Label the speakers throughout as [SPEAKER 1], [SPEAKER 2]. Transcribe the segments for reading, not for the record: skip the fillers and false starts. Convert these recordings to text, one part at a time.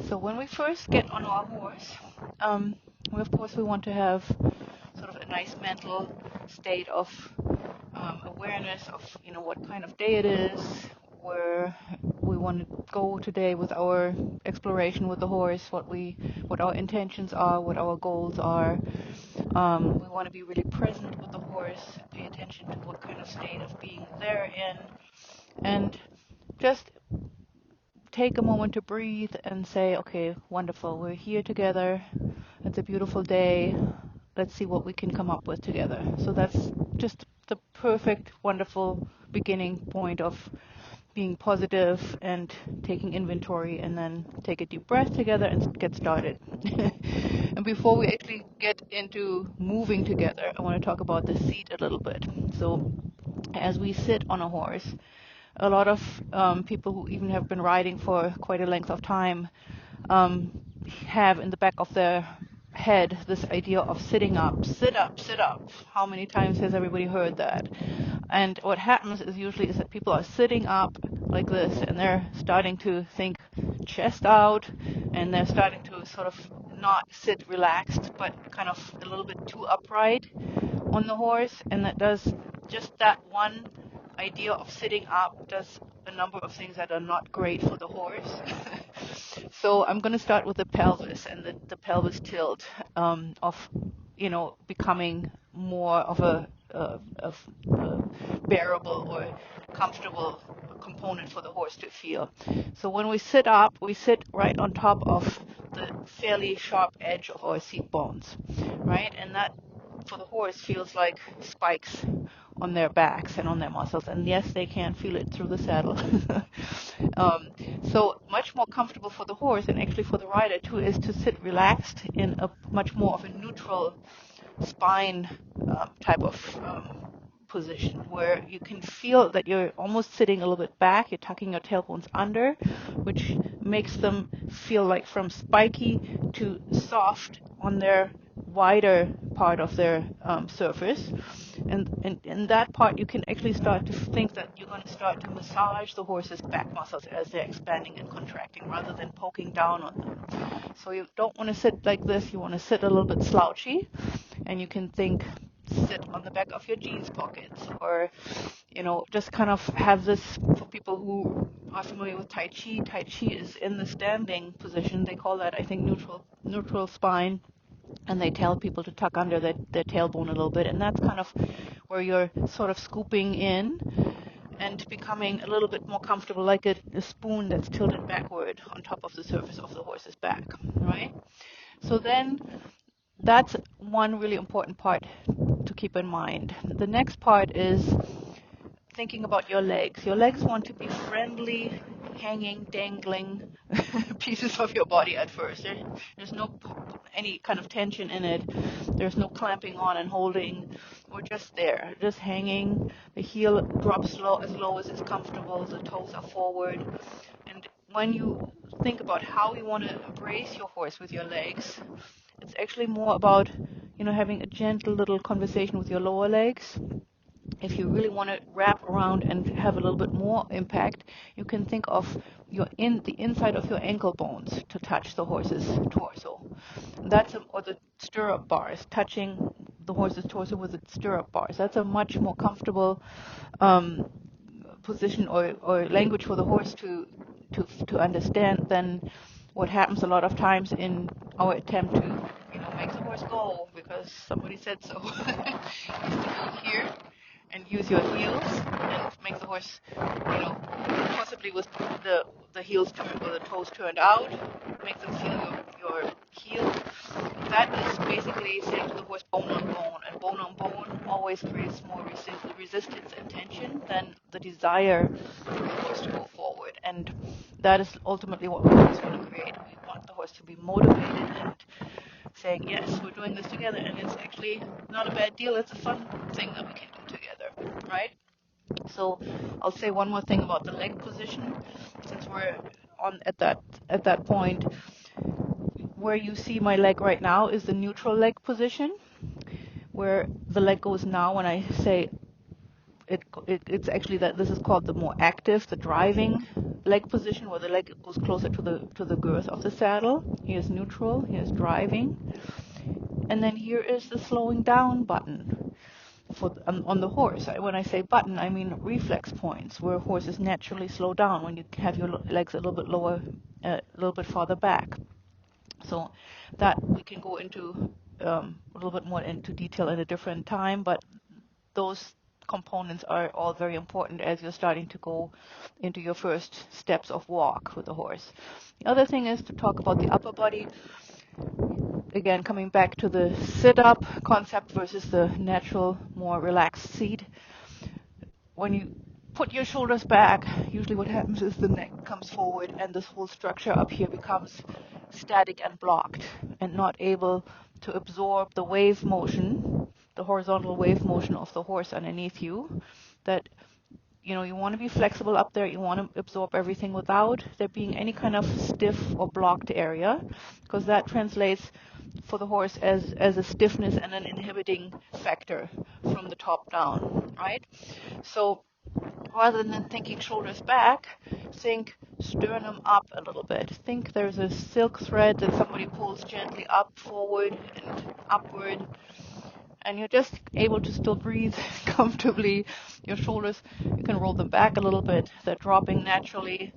[SPEAKER 1] So when we first get on our horse, of course we want to have sort of a nice mental state of awareness of what kind of day it is, where we want to go today with our exploration with the horse, what our intentions are, what our goals are. We want to be really present with the horse, pay attention to what kind of state of being they're in, and just take a moment to breathe and say, okay, wonderful, we're here together. It's a beautiful day. Let's see what we can come up with together. So that's just the perfect, wonderful beginning point of being positive and taking inventory, and then take a deep breath together and get started. And before we actually get into moving together, I want to talk about the seat a little bit. So as we sit on a horse, a lot of people who even have been riding for quite a length of time um, have in the back of their head this idea of sitting up, sit up, sit up. How many times has everybody heard that? And what happens is usually is that people are sitting up like this, and they're starting to think chest out, and they're starting to sort of not sit relaxed, but kind of a little bit too upright on the horse, and that does just that one idea of sitting up does a number of things that are not great for the horse. So I'm going to start with the pelvis and the pelvis tilt of becoming more of a bearable or comfortable component for the horse to feel. So when we sit up, we sit right on top of the fairly sharp edge of our seat bones, right? And that for the horse feels like spikes on their backs and on their muscles. And yes, they can feel it through the saddle. um, so much more comfortable for the horse, and actually for the rider too, is to sit relaxed in a much more of a neutral spine type of position, where you can feel that you're almost sitting a little bit back, you're tucking your tailbones under, which makes them feel like from spiky to soft on their wider part of their surface. And in that part, you can actually start to think that you're going to start to massage the horse's back muscles as they're expanding and contracting, rather than poking down on them. So you don't want to sit like this, you want to sit a little bit slouchy, and you can think sit on the back of your jeans pockets, or just kind of have this. For people who are familiar with Tai Chi, Tai Chi is in the standing position. They call that, I think, neutral spine, and they tell people to tuck under their tailbone a little bit, and that's kind of where you're sort of scooping in and becoming a little bit more comfortable, like a spoon that's tilted backward on top of the surface of the horse's back, right? So then that's one really important part to keep in mind. The next part is thinking about your legs. Your legs want to be friendly, hanging, dangling pieces of your body at first. There's no any kind of tension in it. There's no clamping on and holding. We're just there, just hanging. The heel drops low as is comfortable. The toes are forward. And when you think about how you want to embrace your horse with your legs, it's actually more about having a gentle little conversation with your lower legs. If you really want to wrap around and have a little bit more impact, you can think of the inside of your ankle bones to touch the horse's torso. Or the stirrup bars, touching the horse's torso with the stirrup bars. That's a much more comfortable position or language for the horse to understand than what happens a lot of times in our attempt to make the horse go because somebody said so. Is to be here and use your heels and make the horse, possibly with the heels turned or the toes turned out, make them feel your heel. That is basically saying to the horse bone on bone, and bone on bone always creates more resistance and tension than the desire for the horse to go forward. And that is ultimately what we always want to create. We want the horse to be motivated and saying, yes, we're doing this together, and it's actually not a bad deal. It's a fun thing that we can do together, right? So I'll say one more thing about the leg position, since we're on at that point. Where you see my leg right now is the neutral leg position, where the leg goes now when I say it's actually that this is called the more active, the driving leg position where the leg goes closer to the girth of the saddle. Here's neutral, here's driving. And then here is the slowing down button for on the horse. When I say button, I mean reflex points where horses naturally slow down when you have your legs a little bit lower, a little bit farther back. So that we can go into a little bit more into detail at a different time, but those components are all very important as you're starting to go into your first steps of walk with the horse. The other thing is to talk about the upper body. Again, coming back to the sit-up concept versus the natural, more relaxed seat. When you put your shoulders back, usually what happens is the neck comes forward and this whole structure up here becomes static and blocked and not able to absorb the wave motion, the horizontal wave motion of the horse underneath you. That, you know, you want to be flexible up there, you want to absorb everything without there being any kind of stiff or blocked area, because that translates for the horse as a stiffness and an inhibiting factor from the top down, right? So rather than thinking shoulders back, think sternum up a little bit. Think there's a silk thread that somebody pulls gently up, forward, and upward, and you're just able to still breathe comfortably. Your shoulders, you can roll them back a little bit. They're dropping naturally,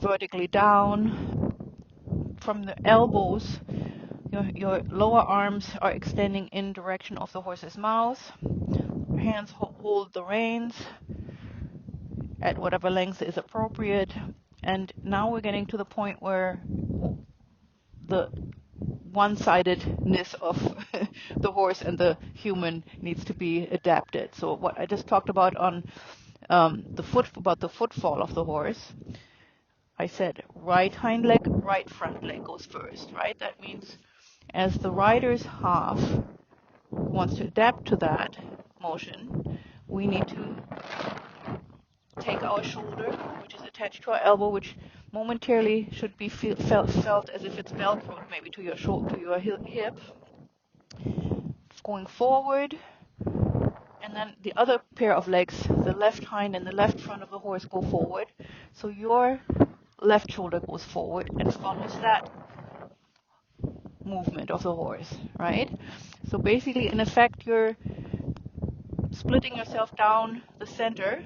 [SPEAKER 1] vertically down. From the elbows, your lower arms are extending in direction of the horse's mouth. Hands hold the reins at whatever length is appropriate. And now we're getting to the point where the one-sidedness of the horse and the human needs to be adapted. So what I just talked about on about the footfall of the horse, I said right hind leg, right front leg goes first, right? That means as the rider's half wants to adapt to that motion, we need to take our shoulder, which is attached to our elbow, which momentarily should be felt as if it's velcroed maybe to your shoulder, to your hip, going forward, and then the other pair of legs, the left hind and the left front of the horse, go forward. So your left shoulder goes forward and follows that movement of the horse, right? So basically, in effect, you're splitting yourself down the center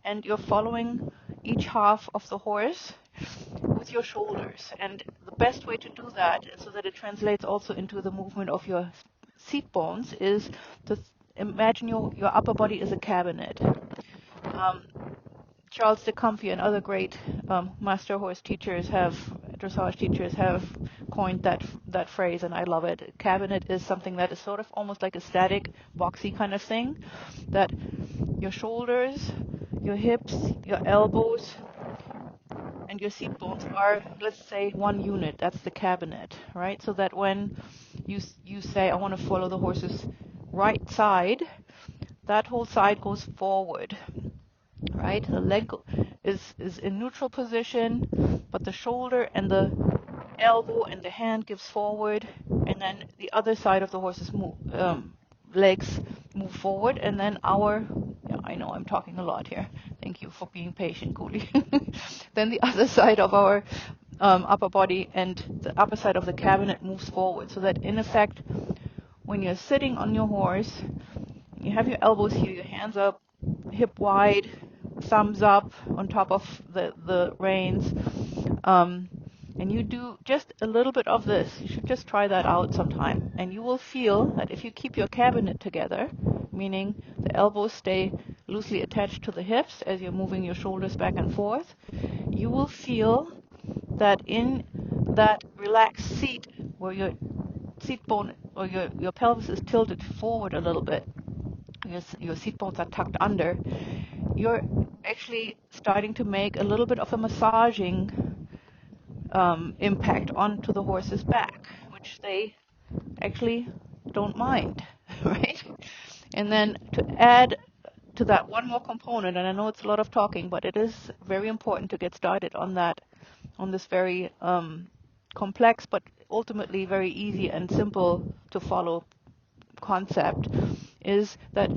[SPEAKER 1] and you're following each half of the horse with your shoulders. And the best way to do that, so that it translates also into the movement of your seat bones, is to imagine your upper body is a cabinet. Charles de Comfy and other great master horse teachers dressage teachers have coined that phrase, and I love it. A cabinet is something that is sort of almost like a static, boxy kind of thing, that your shoulders, your hips, your elbows, and your seat bones are, let's say, one unit. That's the cabinet, right? So that when you say, I want to follow the horse's right side, that whole side goes forward, right? The leg is in neutral position, but the shoulder and the elbow and the hand gives forward, and then the other side of the horse's legs move forward, and then I know I'm talking a lot here. Thank you for being patient, Cooley. Then the other side of our upper body and the upper side of the cabinet moves forward, so that in effect, when you're sitting on your horse, you have your elbows here, your hands up, hip wide, thumbs up on top of the reins, and you do just a little bit of this. You should just try that out sometime, and you will feel that if you keep your cabinet together, meaning the elbows stay loosely attached to the hips as you're moving your shoulders back and forth, you will feel that in that relaxed seat where your seat bone or your pelvis is tilted forward a little bit, your seat bones are tucked under, you're actually starting to make a little bit of a massaging impact onto the horse's back, which they actually don't mind, right? And then to add to that one more component, and I know it's a lot of talking, but it is very important to get started on this very complex but ultimately very easy and simple to follow concept, is that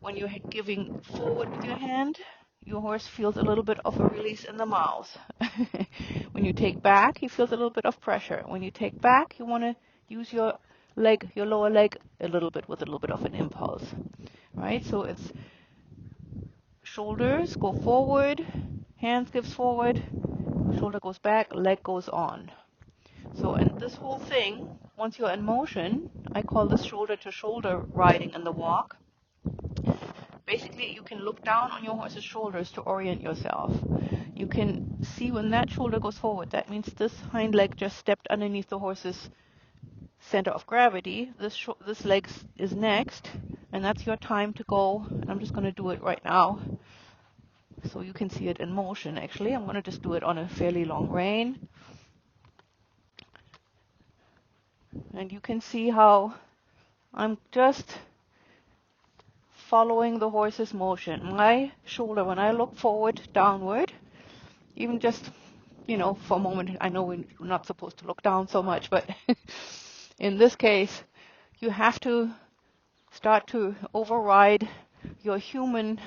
[SPEAKER 1] when you're giving forward with your hand, your horse feels a little bit of a release in the mouth. When you take back, he feels a little bit of pressure. When you take back, you want to use your leg, your lower leg, a little bit with a little bit of an impulse, right? So it's shoulders go forward, hands gives forward, shoulder goes back, leg goes on. So, and this whole thing, once you're in motion, I call this shoulder to shoulder riding in the walk. Basically, you can look down on your horse's shoulders to orient yourself. You can see when that shoulder goes forward. That means this hind leg just stepped underneath the horse's center of gravity. This leg is next, and that's your time to go. And I'm just going to do it right now, so you can see it in motion. Actually, I'm going to just do it on a fairly long rein. And you can see how I'm just following the horse's motion. My shoulder, when I look forward, downward, even just, for a moment, I know we're not supposed to look down so much, but in this case, you have to start to override your human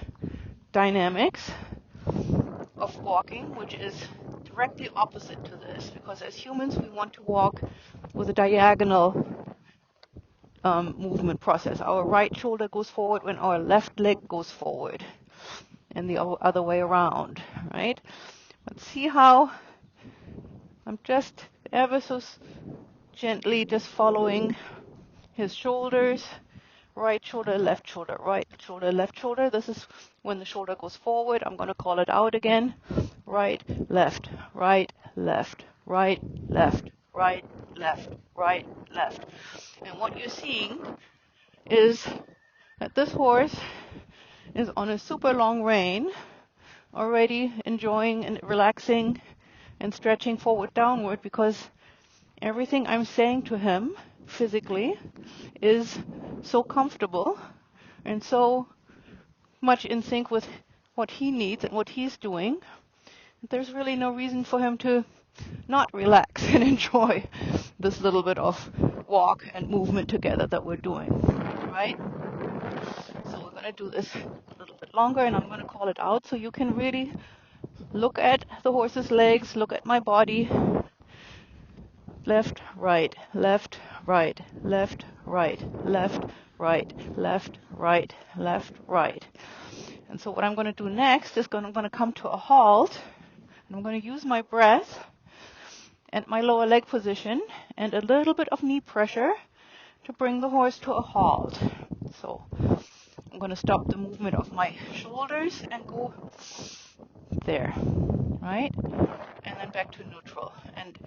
[SPEAKER 1] dynamics of walking, which is directly opposite to this, because as humans, we want to walk with a diagonal movement process. Our right shoulder goes forward when our left leg goes forward, and the other way around, right? But see how I'm just ever so gently just following his shoulders, right shoulder, left shoulder, right shoulder, left shoulder. This is when the shoulder goes forward. I'm going to call it out again. Right, left, right, left, right, left, right, left, right, left. And what you're seeing is that this horse is on a super long rein, already enjoying and relaxing and stretching forward downward, because everything I'm saying to him physically is so comfortable and so much in sync with what he needs and what he's doing. There's really no reason for him to not relax and enjoy this little bit of walk and movement together that we're doing, right? So we're going to do this a little bit longer, and I'm going to call it out so you can really look at the horse's legs, look at my body. Left, right, left, right, left, right, left, right, left, right, left, right. And so what I'm going to do next is I'm going to come to a halt, and I'm going to use my breath and my lower leg position and a little bit of knee pressure to bring the horse to a halt. So I'm going to stop the movement of my shoulders and go there, right? And then back to neutral. And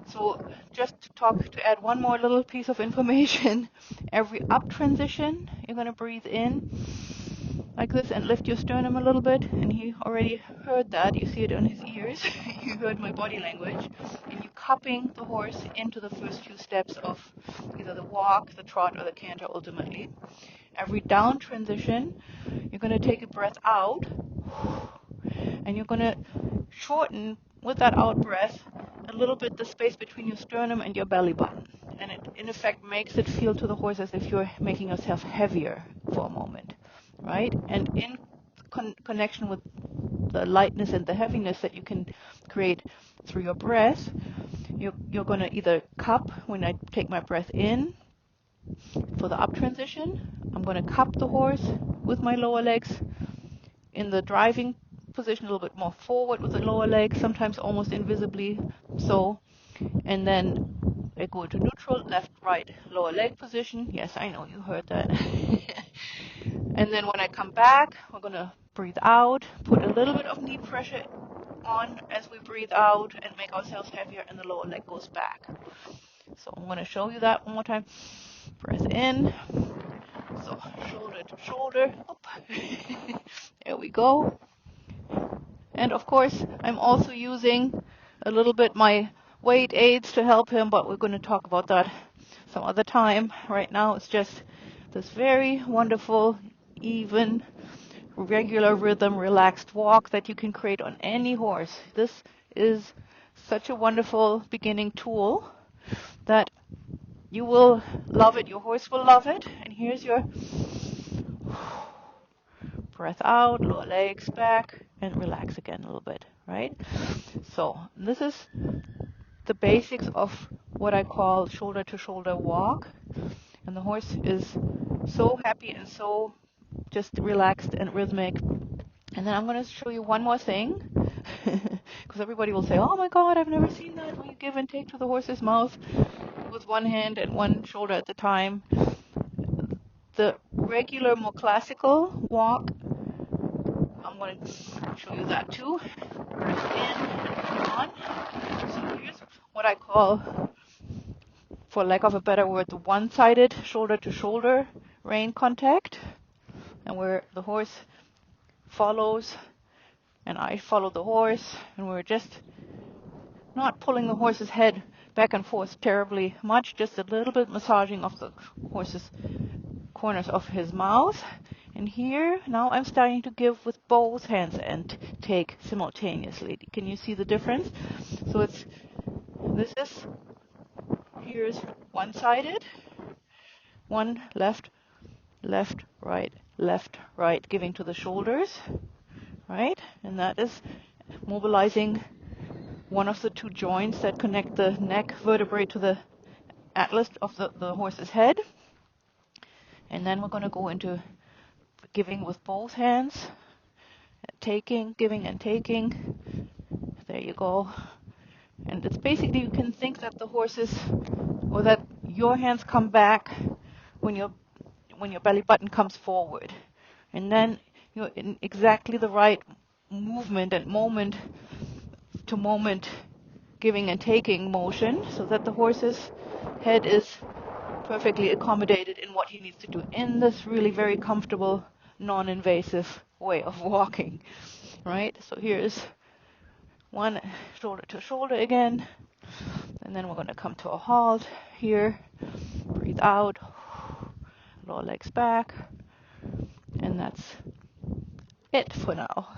[SPEAKER 1] so just to add one more little piece of information, every up transition, you're going to breathe in like this and lift your sternum a little bit. And he already heard that. You see it on his ears. You heard my body language. And you're cupping the horse into the first few steps of either the walk, the trot, or the canter ultimately. Every down transition, you're going to take a breath out, and you're going to shorten with that out breath a little bit the space between your sternum and your belly button. And it, in effect, makes it feel to the horse as if you're making yourself heavier for a moment, right? And in connection with the lightness and the heaviness that you can create through your breath, you're going to either cup when I take my breath in for the up transition. I'm going to cup the horse with my lower legs in the driving position, a little bit more forward with the lower leg, sometimes almost invisibly so. And then I go to neutral, left, right, lower leg position. Yes, I know, you heard that. And then when I come back, we're going to breathe out, put a little bit of knee pressure on as we breathe out and make ourselves heavier, and the lower leg goes back. So I'm going to show you that one more time. Breath in. So shoulder to shoulder. There we go. And of course, I'm also using a little bit my weight aids to help him, but we're going to talk about that some other time. Right now, it's just this very wonderful, even, regular rhythm, relaxed walk that you can create on any horse. This is such a wonderful beginning tool that you will love it. Your horse will love it. And here's your Breath out, lower legs back, and relax again a little bit, right? So this is the basics of what I call shoulder to shoulder walk. And the horse is so happy and so just relaxed and rhythmic. And then I'm going to show you one more thing, because everybody will say, oh my God, I've never seen that, when you give and take to the horse's mouth with one hand and one shoulder at a time. The regular, more classical walk, I'm going to show you that too. Breath in and on. So here's what I call, for lack of a better word, the one-sided shoulder to shoulder rein contact, and where the horse follows and I follow the horse, and we're just not pulling the horse's head back and forth terribly much, just a little bit massaging of the horse's corners of his mouth. And here, now I'm starting to give with both hands and take simultaneously. Can you see the difference? So here's one-sided, one left, left, right, giving to the shoulders, right? And that is mobilizing one of the two joints that connect the neck vertebrae to the atlas of the horse's head. And then we're going to go into giving with both hands, taking, giving and taking. There you go. And it's basically, you can think that the horses, or that your hands come back when your belly button comes forward. And then you're in exactly the right movement and moment to moment giving and taking motion, so that the horse's head is perfectly accommodated in what he needs to do in this really very comfortable, non-invasive way of walking, right? So here's one shoulder to shoulder again, and then we're going to come to a halt here. Breathe out, lower legs back, and that's it for now.